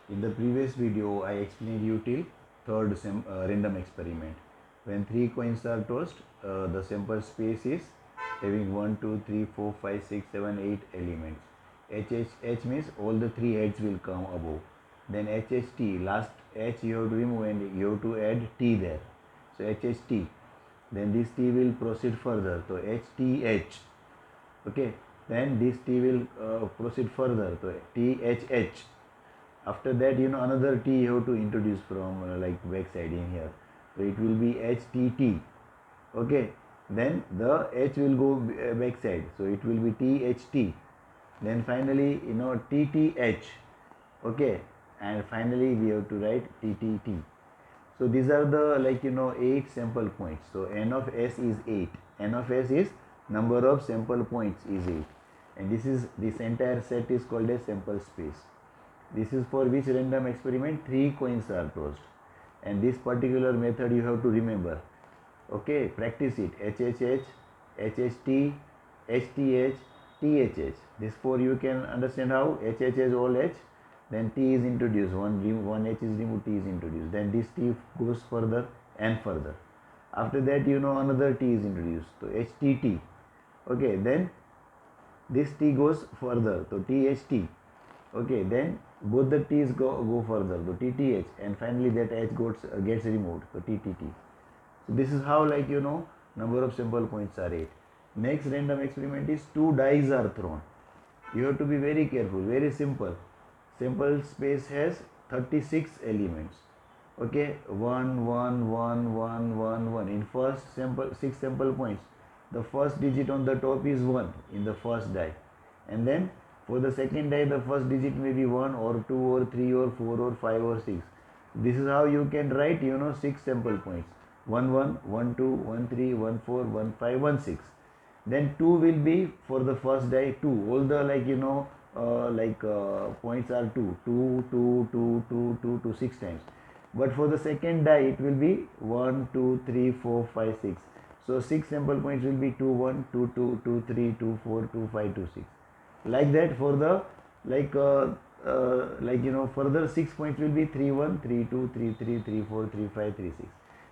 In the previous video, I explained you till third random experiment. When three coins are tossed, the sample space is having 1, 2, 3, 4, 5, 6, 7, 8 elements. H means all the three heads will come above. Then HHT, last H you have to remove and you have to add T there. So HHT. Then this T will proceed further. So HTH. Okay. Then this T will proceed further. So THH. After that, another T you have to introduce from like back side in here. So it will be HTT. Okay. Then the H will go back side. So it will be THT. Then finally, TTH. Okay. And finally, we have to write TTT. So these are the 8 sample points. So n of s is 8. N of s is number of sample points is 8. And this entire set is called a sample space. This is for which random experiment 3 coins are tossed. And this particular method you have to remember. Okay, practice it. HHH, HHT, HTH, THH. This 4 you can understand how. HH is all H. Then T is introduced. One H is removed, T is introduced. Then this T goes further and further. After that, another T is introduced. So HTT. Okay, then this T goes further. So THT. Okay, then both the T's go further. So TTH. And finally that H gets removed. So TTT. So this is how number of sample points are 8. Next random experiment is 2 dice are thrown. You have to be very careful, very simple. Sample space has 36 elements. Okay, 1, 1, 1, 1, 1, 1. In first sample, 6 sample points, the first digit on the top is 1 in the first die. And then for the second die, the first digit may be 1 or 2 or 3 or 4 or 5 or 6. This is how you can write 6 sample points. 1, 1, 1, 2, 1, 3, 1, 4, 1, 5, 1, 6. Then 2 will be for the first die 2. All the points are 2, 2, 2, 2, 2, 2, 2, 6 times. But for the second die it will be 1, 2, 3, 4, 5, 6. So 6 sample points will be 2, 1, 2, 2, 2, 3, 2, 4, 2, 5, 2, 6. Like that for the further 6 points will be 3, 1, 3, 2, 3, 3, 3, 4, 3, 5, 3, 6.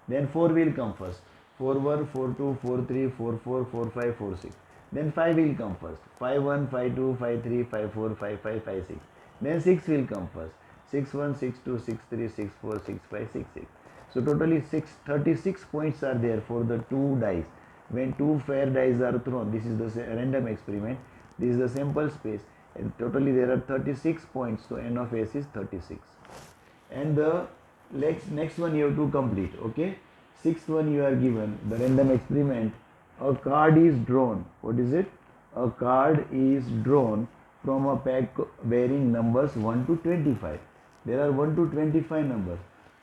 Then 4 will come first. 4, 1, 4, 2, 4, 3, 4, 4, 4, 5, 4, 6. Then 5 will come first. 5, 1, 5, 2, 5, 3, 5, 4, 5, 5, 5, 6. Then 6 will come first. 6, 1, 6, 2, 6, 3, 6, 4, 6, 5, 6, 6. So totally 36 points are there for the 2 dice. When 2 fair dice are thrown, this is the random experiment. This is the sample space. And totally there are 36 points. So n of s is 36. And the next one you have to complete. Okay. Sixth one you are given the random experiment. A card is drawn. What is it? A card is drawn from a pack bearing numbers 1 to 25. There are 1 to 25 numbers.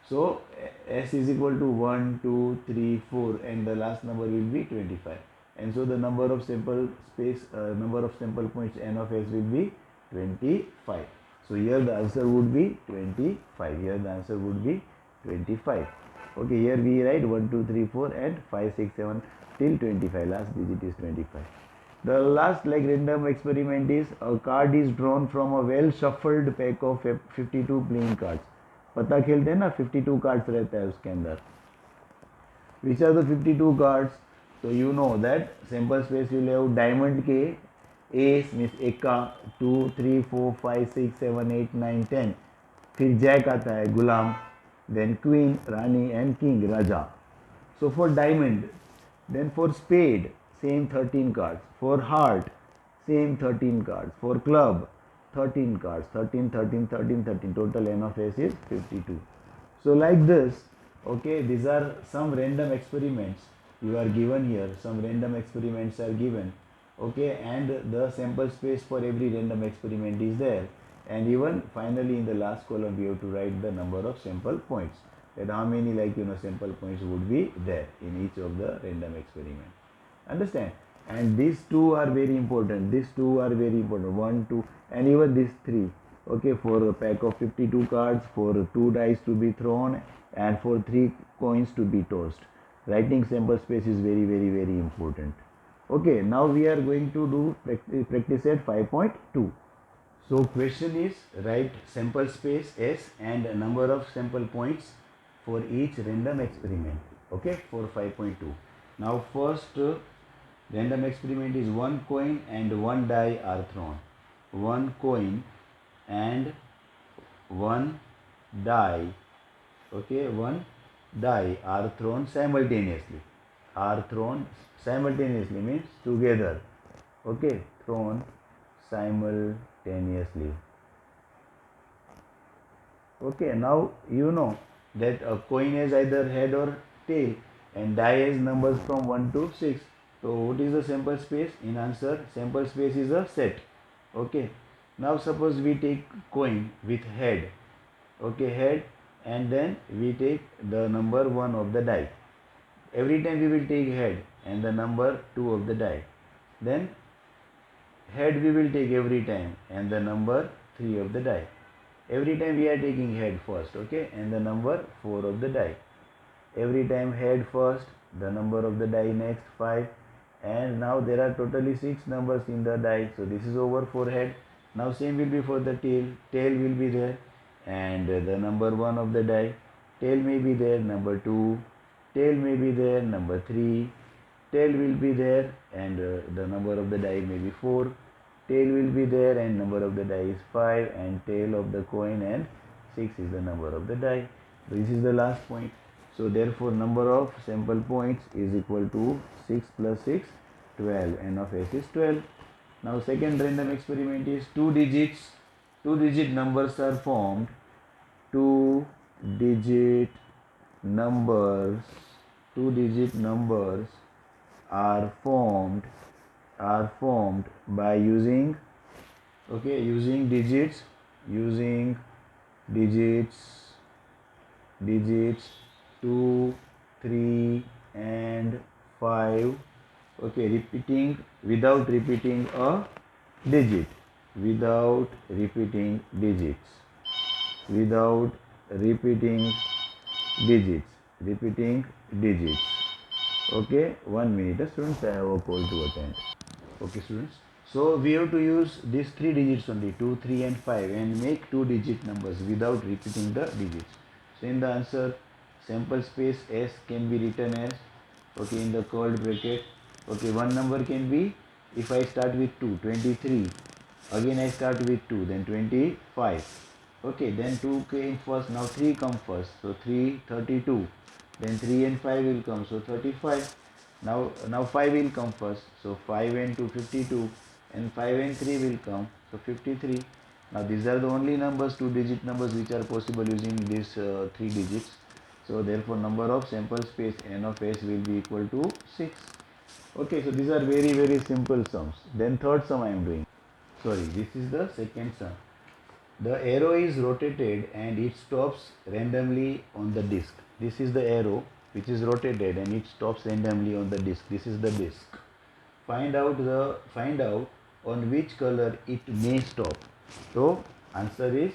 So s is equal to 1, 2, 3, 4 and the last number will be 25. And so the number of sample points n of s will be 25. So here the answer would be 25. Here the answer would be 25. Okay, here we write 1, 2, 3, 4 and 5, 6, 7 till 25. Last digit is 25. The last random experiment is a card is drawn from a well shuffled pack of 52 playing cards. पता खेलते हैं ना 52 cards रहता है उसके अंदर. Which are the 52 cards? So you know that sample space will have diamond K, ace means Eka, 2, 3, 4, 5, 6, 7, 8, 9, 10. फिर Jack आता है गुलाम, then queen, Rani and king, Raja. So for diamond, then for spade, same 13 cards. For heart, same 13 cards. For club, 13 cards. 13, 13, 13, 13. Total n of s is 52. So like this, okay, these are some random experiments you are given here. Some random experiments are given. Okay, and the sample space for every random experiment is there. And even finally in the last column we have to write the number of sample points, that how many sample points would be there in each of the random experiment. Understand? And these two are very important. These two are very important. 1, 2 and even these 3. Okay, for a pack of 52 cards, for 2 dice to be thrown and for 3 coins to be tossed. Writing sample space is very, very, very important. Okay, now we are going to do practice at 5.2. So question is write sample space S and a number of sample points for each random experiment. Okay, for 5.2. Now first random experiment is one coin and one die are thrown. One coin and one die, okay, one die are thrown simultaneously. Are thrown simultaneously means together. Okay, thrown simultaneously. Okay, now you know that a coin has either head or tail and die has numbers from 1 to 6. So what is the sample space? In answer, sample space is a set. Okay, now suppose we take coin with head. Okay, head, and then we take the number 1 of the die. Every time we will take head and the number 2 of the die. Then head we will take every time and the number 3 of the die. Every time we are taking head first, okay, and the number 4 of the die. Every time head first, the number of the die next 5, and now there are totally 6 numbers in the die. So this is over for head. Now same will be for the tail. Tail will be there, and the number 1 of the die. Tail may be there, number 2. Tail may be there, number 3. Tail will be there, and the number of the die may be 4. Tail will be there and number of the die is 5, and tail of the coin and 6 is the number of the die. This is the last point. So therefore number of sample points is equal to 6 plus 6, 12. N of S is 12. Now second random experiment is two digit numbers are formed. Two digit numbers are formed by using, okay, using digits 2, 3 and 5, okay, repeating without repeating a digit, without repeating digits, okay. 1 minute, students, I have a call to attend. Okay, students, so we have to use these 3 digits only, 2, 3 and 5, and make 2 digit numbers without repeating the digits. So in the answer, sample space S can be written as, okay, in the curled bracket, okay, one number can be, if I start with 2, 23, again I start with 2, then 25, okay, then 2 came first, now 3 come first, so 3, 32, then 3 and 5 will come, so 35. Now 5 will come first, so 5 and 2, 52, and 5 and 3 will come, so 53. Now these are the only numbers, 2 digit numbers, which are possible using these 3 digits. So therefore number of sample space N of S will be equal to 6. Okay, so these are very simple sums. Then third sum I am doing. Sorry, this is the second sum. The arrow is rotated and it stops randomly on the disk. This is the arrow which is rotated and it stops randomly on the disk. This is the disk. Find out on which color it may stop. So answer is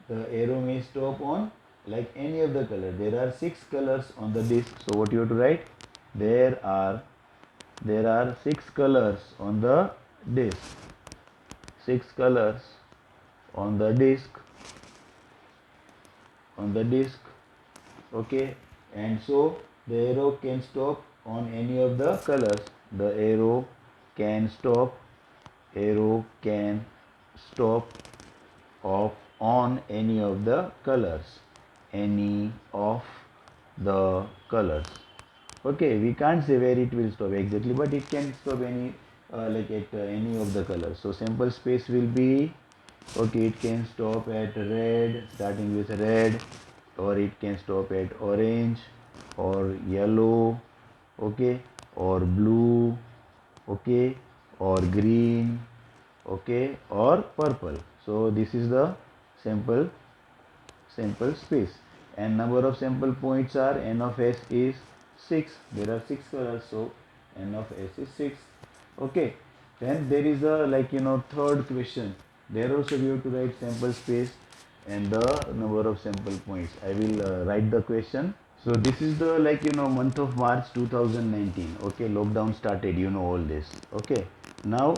the arrow may stop on like any of the color. There are 6 colors on the disk. So what you have to write? There are 6 colors on the disk. 6 colors on the disk, okay, and so the arrow can stop on any of the colors. The arrow can stop off on any of the colors, okay. We can't say where it will stop exactly, but it can stop any like at any of the colors. So sample space will be, okay, it can stop at red, starting with red, or it can stop at orange or yellow, okay, or blue, okay, or green, okay, or purple. So this is the sample space, and number of sample points are N of S is 6. There are 6 colors, so N of S is 6. Okay, then there is a, like, third question. There also we have to write sample space and the number of sample points. I will write the question. So this is the, like, month of March 2019. Okay, lockdown started, all this. Okay, now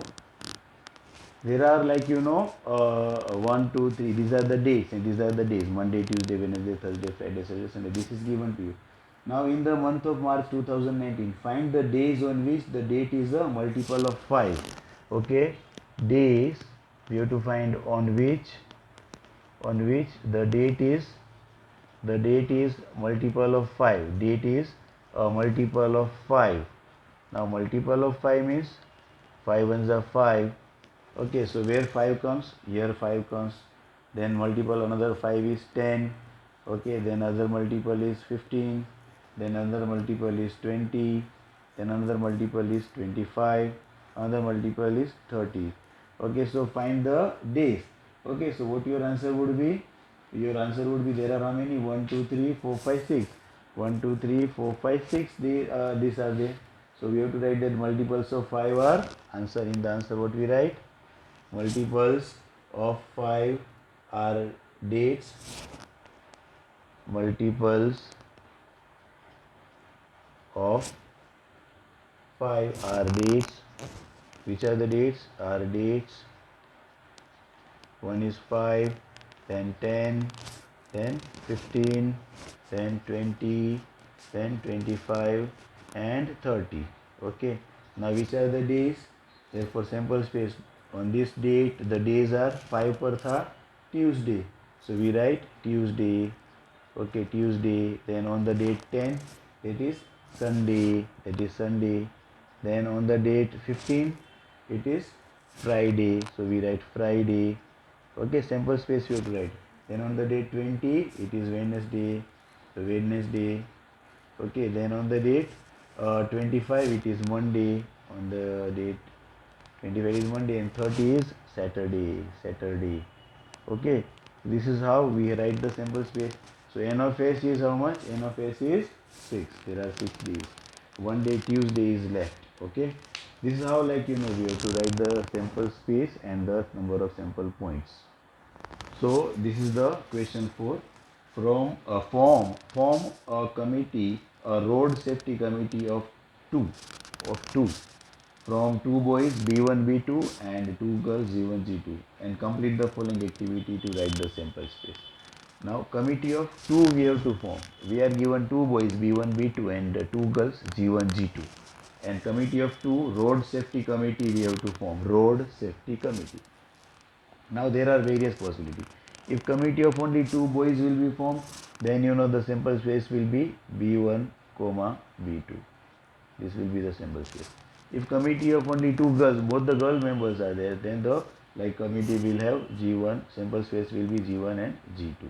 There are like 1, 2, 3. These are the dates, and these are the days: Monday, Tuesday, Wednesday, Thursday, Friday, Saturday, Sunday. This is given to you. Now in the month of March 2019, find the days on which the date is a multiple of 5. Okay, days we have to find on which the date is multiple of 5. Date is a multiple of 5. Now multiple of 5 means 5 ones are 5. Okay, so where 5 comes? Here 5 comes. Then multiple another 5 is 10. Okay, then other multiple is 15. Then another multiple is 20. Then another multiple is 25. Another multiple is 30. Okay, so find the days. Okay, so what your answer would be? Your answer would be, there are how many? 1, 2, 3, 4, 5, 6. 1, 2, 3, 4, 5, 6. These are there. So we have to write that multiples of 5 are answer. In the answer, what we write? Multiples of 5 are dates. Multiples of 5 are dates. Which are the dates? Are dates. One is 5, then 10, then 15, then 20, then 25 and 30. Okay. Now which are the days? Therefore sample space, on this date the days are 5 per tha Tuesday. So we write Tuesday. Okay, Tuesday. Then on the date 10, it is Sunday. That is Sunday. Then on the date 15, it is Friday. So we write Friday. Okay, sample space you have to write. Then on the date 20, it is Wednesday. So Wednesday. Okay, then on the date 25, it is Monday. On the date 25 is Monday, and 30 is Saturday. Okay, this is how we write the sample space. So n of s is how much? N of s is 6. There are 6 days. One day Tuesday is left. Okay, this is how, like we have to write the sample space and the number of sample points. So this is the question 4. From a form a committee, a road safety committee of two from two boys B1 B2 and two girls G1 G2, and complete the following activity to write the sample space. Now committee of two we have to form. We are given two boys B1 B2 and two girls G1 G2, and committee of two, road safety committee we have to form. Road safety committee. Now there are various possibilities. If committee of only two boys will be formed, then the sample space will be B1, B2. This will be the sample space. If committee of only two girls, both the girl members are there, then the committee will have G1, sample space will be G1 and G2.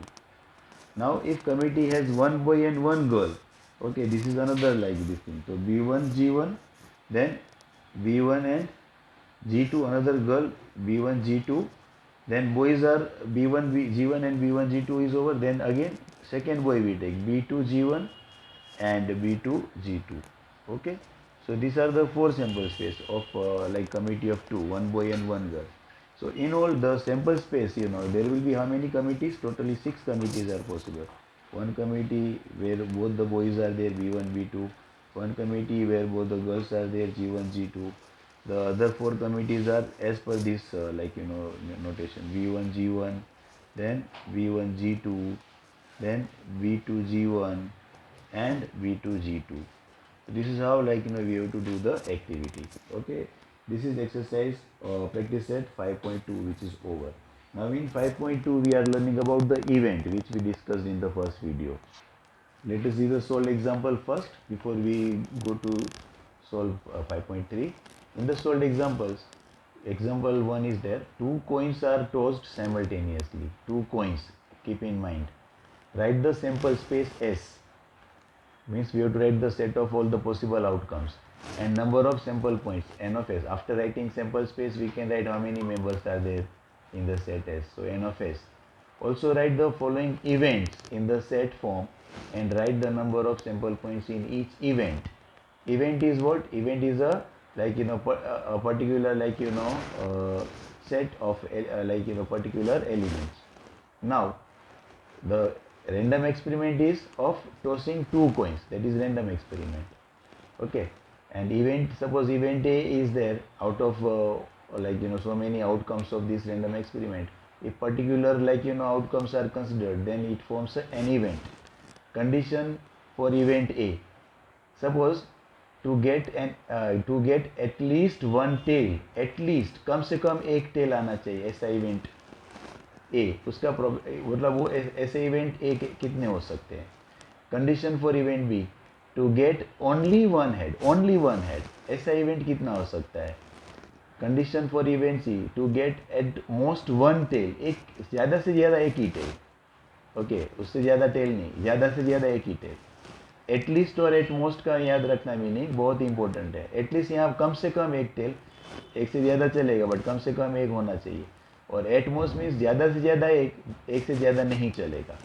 Now if committee has one boy and one girl, okay, this is another like this thing. So B1 G1, then B1 and G2, another girl B1 G2, then boys are B1 G1 and B1 G2 is over, then again second boy we take B2 G1 and B2 G2. Okay, so these are the four sample space of committee of two, one boy and one girl. So in all the sample space, there will be how many committees? Totally 6 committees are possible. One committee where both the boys are there, B1 B2. One committee where both the girls are there, G1 G2. The other 4 committees are as per this notation: V1 G1, then V1 G2, then V2 G1 and V2 G2. So this is how we have to do the activity. Okay, this is exercise practice set 5.2, which is over. Now in 5.2 we are learning about the event which we discussed in the first video. Let us see the solved example first before we go to solve 5.3. In the solved examples, example 1 is there. Two coins are tossed simultaneously. Two coins, keep in mind. Write the sample space S. Means we have to write the set of all the possible outcomes, and number of sample points, n of s. After writing sample space, we can write how many members are there in the set S. So n of s. Also write the following events in the set form and write the number of sample points in each event. Event is what? Event is a a particular set of particular elements. Now the random experiment is of tossing two coins, that is random experiment. Okay, and event, suppose event A is there, out of or like so many outcomes of this random experiment. If particular outcomes are considered, then it forms an event. Condition for event A. Suppose to get at least one tail, at least कम से कम एक tail आना चाहिए ऐसा event A, उसका मतलब वो ऐसे event A कितने हो सकते हैं. Condition for event B, to get only one head, ऐसा event कितना हो सकता है. Condition for event C, to get at most one tail, एक ज़्यादा से ज़्यादा एक ही tail. ओके उससे ज़्यादा टेल नहीं, ज़्यादा से ज़्यादा एक ही टेल. एटलीस्ट और एट मोस्ट का याद रखना भी नहीं, बहुत इंपॉर्टेंट है. एटलीस्ट यहाँ कम से कम एक टेल, एक से ज़्यादा चलेगा बट कम से कम एक होना चाहिए. और एट मोस्ट मीन्स ज़्यादा से ज़्यादा एक से ज़्यादा नहीं चलेगा.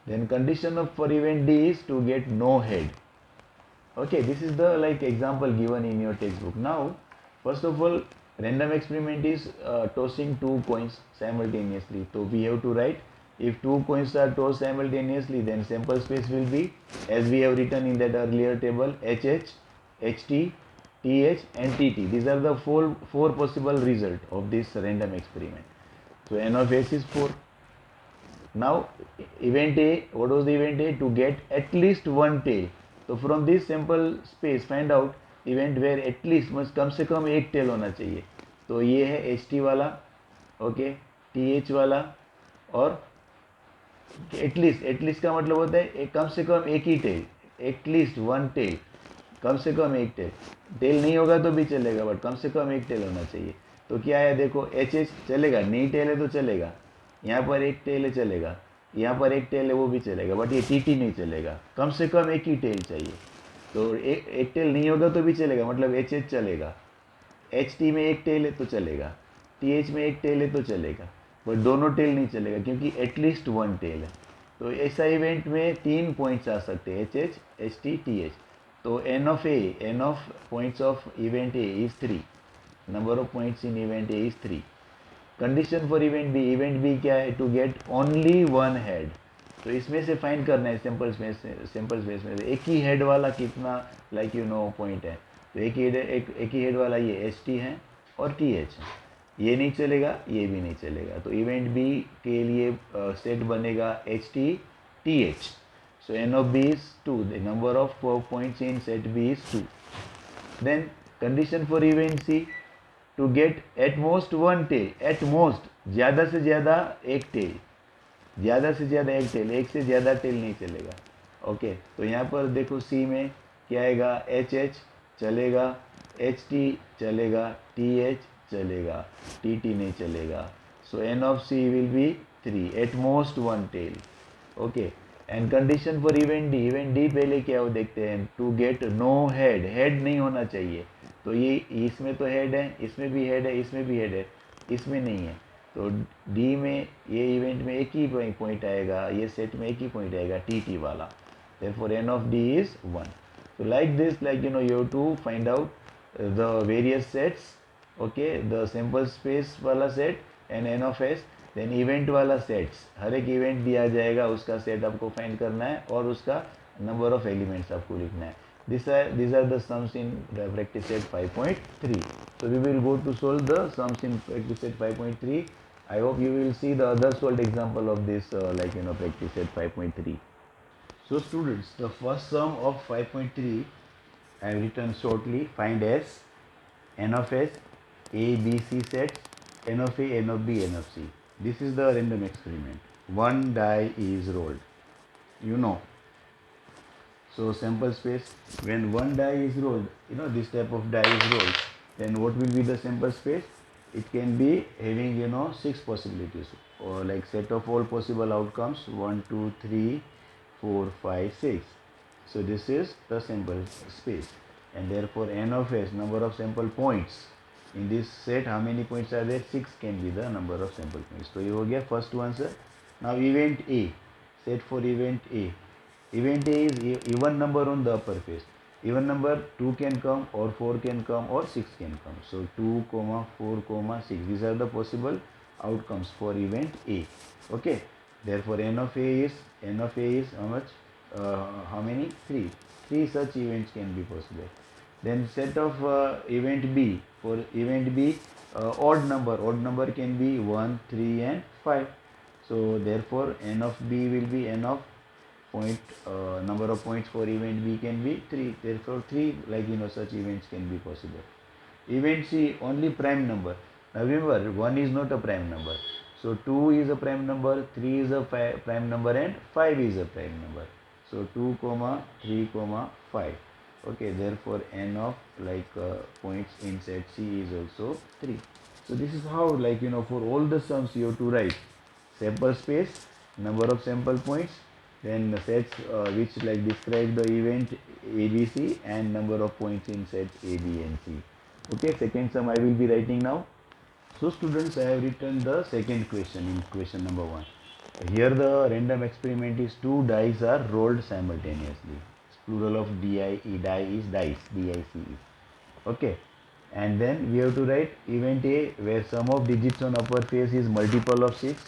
Then condition of for event D is to get no head. Okay, this is the like example given in your textbook. Now, first of all, random experiment is tossing two coins simultaneously. So we have to write, if two coins are tossed simultaneously, then sample space will be, as we have written in that earlier table, HH, HT, TH and TT. These are the four possible result of this random experiment. So N of S is 4. Now event A, what was the event A? To get at least one tail. तो from this simple space find out event where at least must कम से कम एक टेल होना चाहिए. तो ये है एच टी वाला, ओके, टी एच वाला और एटलीस्ट का मतलब होता है एक कम से कम एक he tell, at least one tell, कम से कम एक टेल. टेल नहीं होगा तो भी चलेगा बट कम से कम एक टेल होना चाहिए. तो क्या है देखो, एच एच चलेगा, नहीं टेल है तो चलेगा, यहाँ पर एक टेल है चलेगा, यहाँ पर एक टेल है वो भी चलेगा, बट ये टी नहीं चलेगा. कम से कम एक ही टेल चाहिए. तो एक टेल नहीं होगा तो भी चलेगा, मतलब एच एच चलेगा. एच टी में एक टेल है तो चलेगा, टी एच में एक टेल है तो चलेगा, बट दोनों टेल नहीं चलेगा क्योंकि एटलीस्ट वन टेल है. तो ऐसा इवेंट में 3 पॉइंट्स आ सकते हैं, एच टी टी एच. तो N of points of event A is 3. Number of points in event A is 3. Condition for event B क्या है? To get only one head. तो इसमें से फाइंड करना है सिंपल स्पेस में से एक ही हेड वाला कितना पॉइंट है. तो एक ही हेड वाला ये एच टी है और टी एच है. ये नहीं चलेगा, ये भी नहीं चलेगा. तो इवेंट बी के लिए सेट बनेगा H T T H. So N of B is 2. The number of points in set B is 2. Then condition for event C, to get at most one tail. At most ज़्यादा से ज़्यादा एक tell, ज़्यादा से ज़्यादा एक tell, एक से ज़्यादा टेल नहीं चलेगा. ओके, तो यहाँ पर देखो सी में क्या आएगा, एच एच चलेगा, एच टी चलेगा, टी एच चलेगा, टी टी नहीं चलेगा. So N of C will be 3, at most one tail. Okay, and condition for event D पहले क्या हो देखते हैं. To get no head. Head नहीं होना चाहिए. तो ये इसमें तो हेड है, इसमें भी हेड है, इसमें भी हेड है, इसमें नहीं है. तो डी में ये इवेंट में एक ही पॉइंट आएगा, ये सेट में एक ही पॉइंट आएगा, टी टी वाला. Therefore N of D is 1. So like this, you have to find out the various sets, okay, the sample space वाला set and n of s, then event वाला sets. हर एक event दिया जाएगा, उसका set आपको find करना है और उसका number of elements आपको लिखना है. These are the sums in the practice set 5.3. So we will go to solve the sums in practice set 5.3. I hope you will see the other solved example of this practice set 5.3. So students, the first sum of 5.3 I have written shortly. Find S, N of S, A, B, C sets, N of A, N of B, N of C. This is the random experiment. One die is rolled. You know. So sample space, when one die is rolled, this type of die is rolled, then what will be the sample space? It can be having 6 possibilities, or like set of all possible outcomes, 1, 2, 3, 4, 5, 6. So this is the sample space, and therefore n of s, number of sample points in this set. How many points are there? 6 can be the number of sample points. So ये हो गया first answer. Now event A, set for event A. Event A is even number on the upper face. Even number 2 can come, or 4 can come, or 6 can come. So 2, 4, 6. These are the possible outcomes for event A. Okay. Therefore n of A is how much? How many? 3. 3 such events can be possible. Then set of event B. For event B, odd number can be 1, 3 and 5. So therefore n of b will be n of number of points for event b can be 3. Therefore 3 such events can be possible. Event C only prime number. Now remember 1 is not a prime number. So 2 is a prime number, 3 is a prime number and 5 is a prime number. So 2 comma 3 comma 5. Okay, therefore n of points in set C is also 3. So this is how for all the sums you have to write sample space, number of sample points, then sets which describe the event ABC and number of points in sets A, B and C. Okay, second sum I will be writing now. So students, I have written the second question in question number 1. Here the random experiment is two dice are rolled simultaneously. Plural of die is dice, D-I-C-E. Okay, and then we have to write event A where sum of digits on upper face is multiple of 6.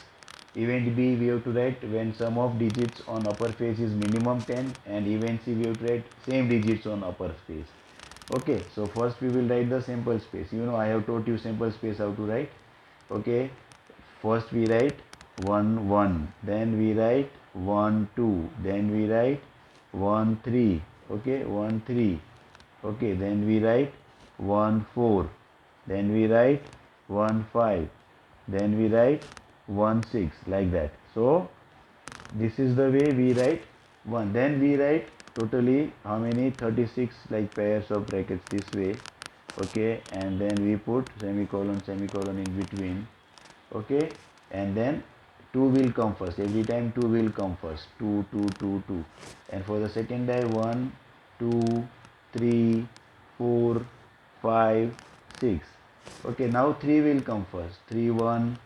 Event B we have to write when sum of digits on upper face is minimum 10, and event C we have to write same digits on upper face. Okay, so first we will write the sample space. I have taught you sample space how to write. Okay, first we write 1 1, then we write 1 2, then we write 1 3. Okay, 1 3. Okay, then we write 1 4, then we write 1 5, then we write 1 6, like that. So this is the way we write 1. Then we write totally how many 36 pairs of brackets this way. Okay, and then we put semicolon in between. Okay, and then 2 will come first. Every time 2 will come first. 2 2 2 2. And for the second die 1 2 3 4 5 6. Okay, now 3 will come first. 3 1.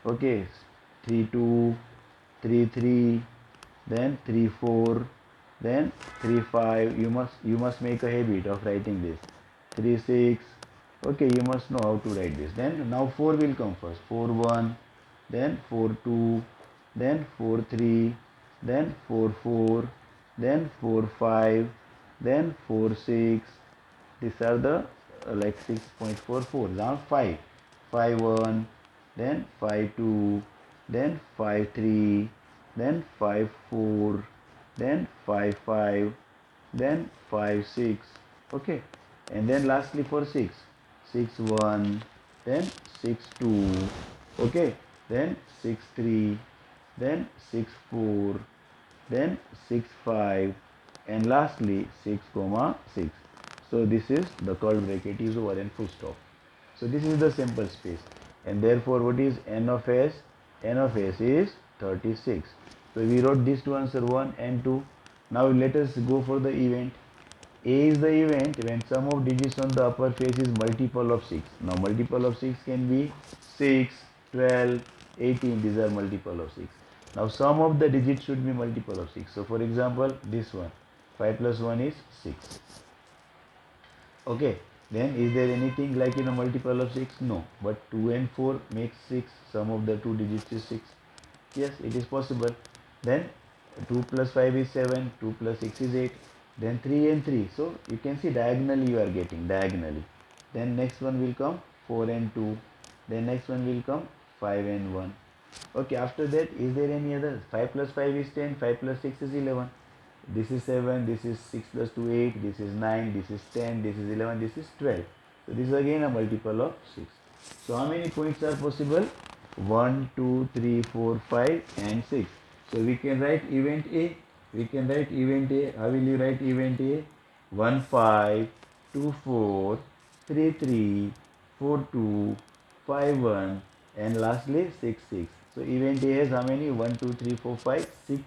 Okay, 3 2 3 3, then 3 4, then 3 5. You must make a habit of writing this. 3 6. Okay, you must know how to write this. Then now 4 will come first. 4 1, then 4 2, then 4 3, then 4 4, then 4 5, then 4 6. These are the 6.44. Now 5 5 1, then 5 2, then 5 3, then 5 4, then 5 5, then 5 6. Okay, and then lastly for 6 6 1, then 6 2. Okay, then 6 3, then 6 4, then 6 5, and lastly 6 comma 6. So this is the curly bracket is over and full stop. So this is the sample space, and therefore what is n of s? N of s is 36. So we wrote this to answer 1 and 2. Now let us go for the event. A is the event when sum of digits on the upper face is multiple of 6. Now multiple of 6 can be 6, 12, 18. These are multiple of 6. Now sum of the digits should be multiple of 6. So for example, this one, 5 plus 1 is 6. Okay, then is there anything like in a multiple of 6? No, but 2 and 4 makes 6. Sum of the two digits is 6. Yes, it is possible. Then 2 plus 5 is 7, 2 plus 6 is 8, then 3 and 3. So you can see diagonally you are getting, diagonally. Then next one will come 4 and 2, then next one will come 5 and 1. Okay, after that is there any other? 5 plus 5 is 10, 5 plus 6 is 11. This is 7, this is 6 plus 2 8, this is 9, this is 10, this is 11, this is 12. So this is again a multiple of 6. So how many points are possible? 1, 2, 3, 4, 5 and 6. So we can write event A. We can write event A. How will you write event A? 1 5, 2 4, 3 3, 4 2, 5 1, and lastly 6 6. So event A has how many? 1 2 3 4 5 6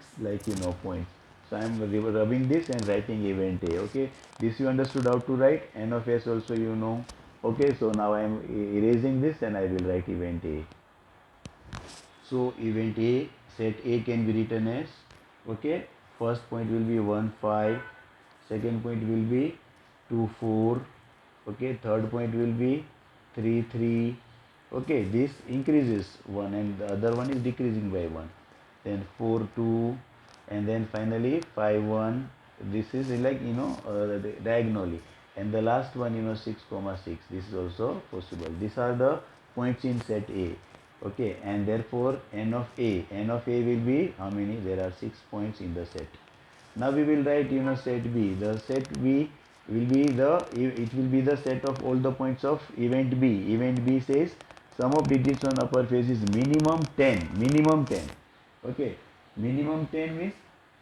points. So I am rubbing this and writing event A. Okay, this you understood how to write. N of S also you know. Okay, so now I am erasing this and I will write event A. So event A, set A can be written as, okay, first point will be 1 5, second point will be 2 4, okay, third point will be 3 3. Okay, this increases 1 and the other one is decreasing by 1. Then 4 2, and then finally 5 1. This is diagonally, and the last one 6 comma 6. This is also possible. These are the points in set A. Okay, and therefore n of A will be how many? There are 6 points in the set. Now we will write set B. The set B will be the set of all the points of event B. Event B says sum of digits on upper face is minimum 10. Minimum 10. Okay, minimum 10 means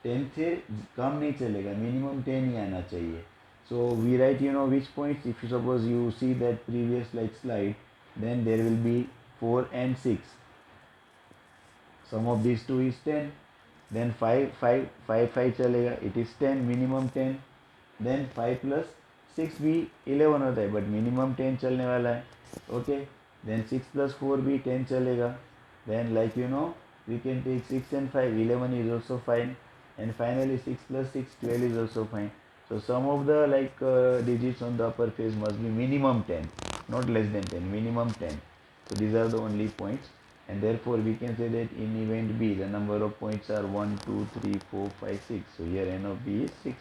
10 से कम नहीं चलेगा, minimum 10 ही आना चाहिए. So we write which points. If you suppose you see that previous slide, then there will be 4 and 6. Sum of these two is 10. Then 5 चलेगा, it is 10, minimum 10. Then 5 plus 6 भी 11 होता है, but minimum 10 चलने वाला है. Okay, then 6 plus 4 भी 10 चलेगा. Then we can take 6 and 5, 11 is also fine. And finally 6 plus 6, 12 is also fine. So sum of the digits on the upper face must be minimum 10, not less than 10, minimum 10. So these are the only points, and therefore we can say that in event B the number of points are 1, 2, 3, 4, 5, 6. So here n of B is 6.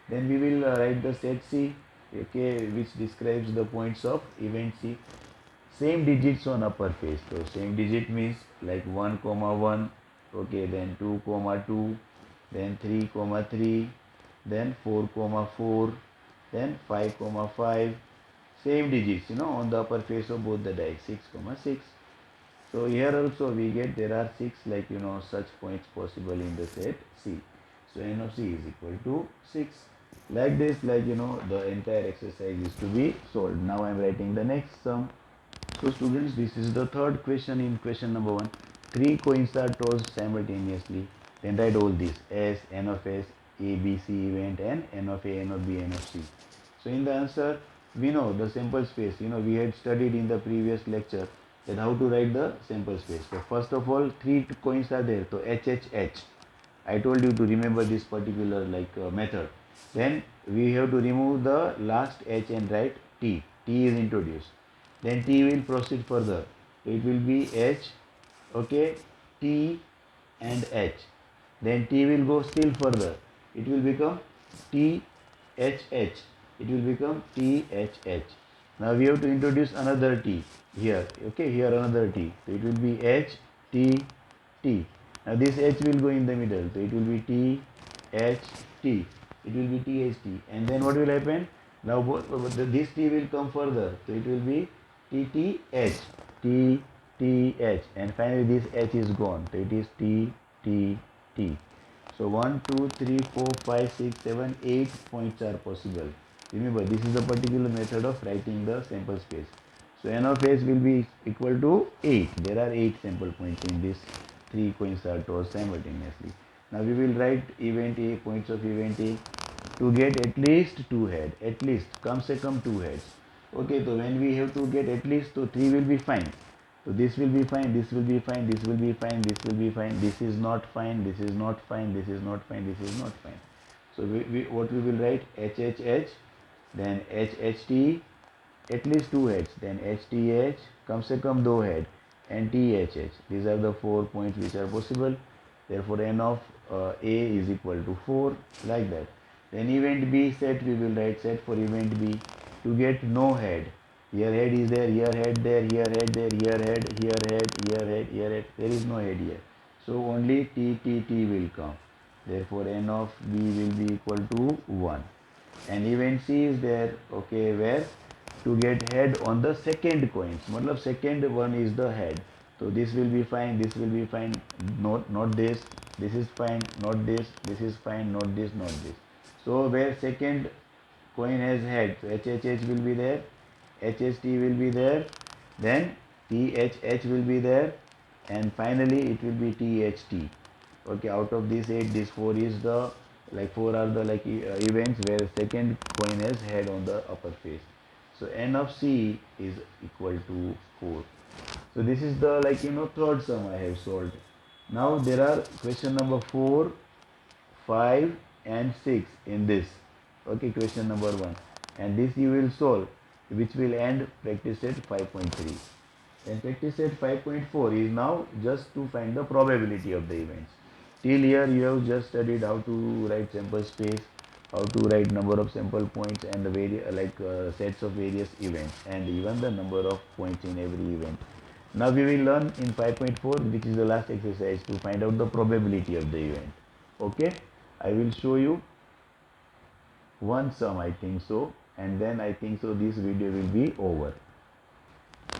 Then we will write the set C, okay, which describes the points of event C. Same digits on upper face. So same digit means like 1, 1, okay, then 2, 2, then 3, 3, then 4, 4, then 5, 5. Same digits on the upper face of both the dice, 6, 6. So here also we get there are 6 such points possible in the set C. So n of C is equal to 6. Like this, the entire exercise is to be solved. Now I am writing the next sum. So students, this is the third question in question number 1. 3 coins are tossed simultaneously. Then write all this: S, n of S, A, B, C event, and n of A, n of B, n of C. So in the answer, we know the sample space. We had studied in the previous lecture that how to write the sample space. So first of all, 3 coins are there. So H, H, H. I told you to remember this particular method. Then we have to remove the last H and write T. T is introduced. Then T will proceed further. It will be H, okay, T and H. Then T will go still further. It will become T, H, H. It will become T, H, H. Now we have to introduce another T here. Okay, here another T. So it will be H, T, T. Now this H will go in the middle. So it will be T, H, T. It will be T, H, T. And then what will happen? Now this T will come further. So it will be T, T, H. T, T, H. And finally this H is gone. So it is T, T, T. So 1, 2, 3, 4, 5, 6, 7, 8 points are possible. Remember, this is a particular method of writing the sample space. So n of S will be equal to 8. There are 8 sample points in this 3 coins are tossed simultaneously. Now we will write event A, points of event A to get at least 2 heads. At least, come se come 2 heads. Okay, so when we have to get at least, so 3 will be fine. So this will be fine, this will be fine, this will be fine, this will be fine, this is not fine, this is not fine, this is not fine, this is not fine. So what we will write? H, H, H, then H, H, T, at least 2 heads, then H, T, H, come se come 2 head, and T, H, H. These are the 4 points which are possible. Therefore n of A is equal to 4, like that. Then event B set, we will write set for event B to get no head. Here head is there, here head there, here head there, here head, here head, here head, here head. There is no head here. So only T, T, T will come. Therefore n of B will be equal to 1. And event C is there, okay, where to get head on the second coins. Matlab second one is the head. So this will be fine, this will be fine, not this, this is fine, not this is fine, not this, not this. So where second coin has head, so HHH will be there, HHT will be there, then THH will be there, and finally it will be THT. Okay, out of these 8, this 4 is the 4 are the events where second coin has head on the upper face. So n of C is equal to 4. So this is the third sum I have solved. Now there are question number 4, 5 and 6 in this. Okay, question number 1. And this you will solve, which will end practice set 5.3. And practice set 5.4 is now just to find the probability of the events. Till here you have just studied how to write sample space, how to write number of sample points and the sets of various events and even the number of points in every event. Now we will learn in 5.4, which is the last exercise, to find out the probability of the event. Okay, I will show you one sum, I think so, and then I think so this video will be over.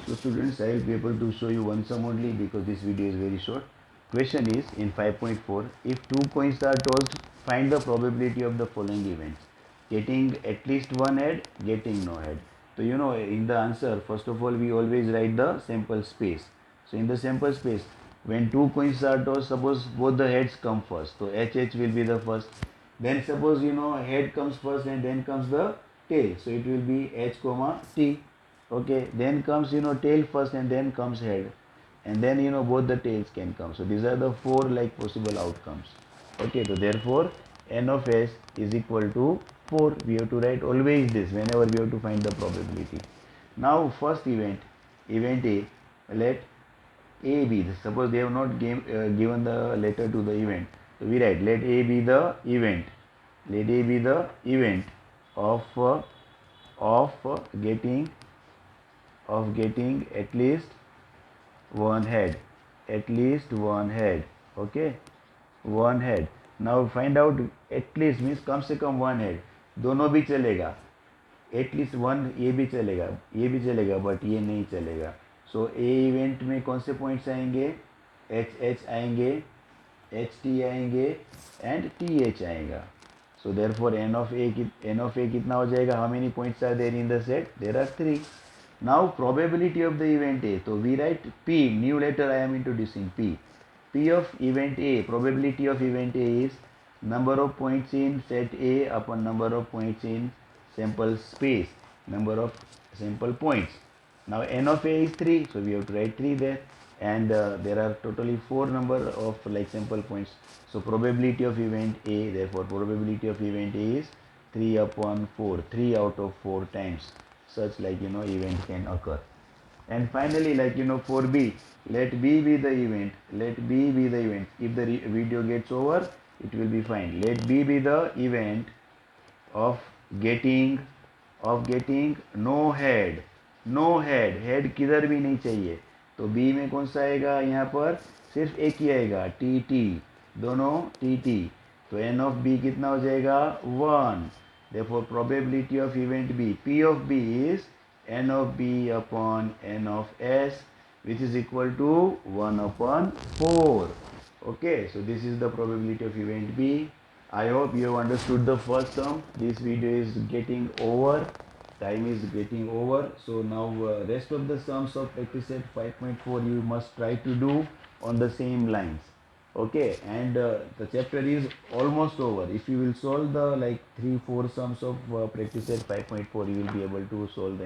So students, I will be able to show you one sum only because this video is very short. Question is in 5.4, if two coins are tossed, find the probability of the following events: getting at least one head, getting no head. So you know, in the answer, first of all we always write the sample space. So in the sample space, when two coins are tossed, suppose both the heads come first, so HH will be the first. Then suppose you know head comes first and then comes the tail, so it will be H comma T. Okay, then comes you know tail first and then comes head, and then you know both the tails can come. So these are the four like possible outcomes. Okay, so therefore n of s is equal to 4. We have to write always this whenever we have to find the probability. Now first event, event A, let A be the, suppose they have not given the letter to the event, so we write let A be the event, let A be the event of getting at least one head, at least one head. Okay, one head. Now find out at least means कम से कम one head, दोनों भी चलेगा, at least one ये भी चलेगा but ये नहीं चलेगा. So A इवेंट में कौन से पॉइंट्स आएंगे, एच एच आएंगे, एच टी आएंगे एंड टी एच आएगा. So therefore n of a कितना हो जाएगा, how many points are there in the set, there are 3. Now probability of the event A, so we write P, new letter I am introducing, P. P of event A, probability of event A is number of points in set A upon number of points in sample space, number of sample points. Now n of A is 3, so we have to write 3 there, and there are totally 4 number of like sample points. So probability of event A, therefore probability of event A is 3 upon 4, 3 out of 4 times such like you know event can occur. And finally, like you know, for B, let B be the event, let B be the event. If the video gets over, it will be fine. Let B be the event of getting no head, no head, head किधर भी नहीं चाहिए. तो B में कौन सा आएगा, यहाँ पर सिर्फ एक ही आएगा, टी टी, दोनों टी टी. तो एन ऑफ बी कितना हो जाएगा, 1. therefore probability of event B, P of B is n of B upon n of S, which is equal to 1 upon 4. Okay, so this is the probability of event B. I hope you have understood the first term. This video is getting over. Time is getting over. So now rest of the sums of practice set 5.4 you must try to do on the same lines. Okay, and the chapter is almost over. If you will solve the like 3-4 sums of practice set 5.4, you will be able to solve the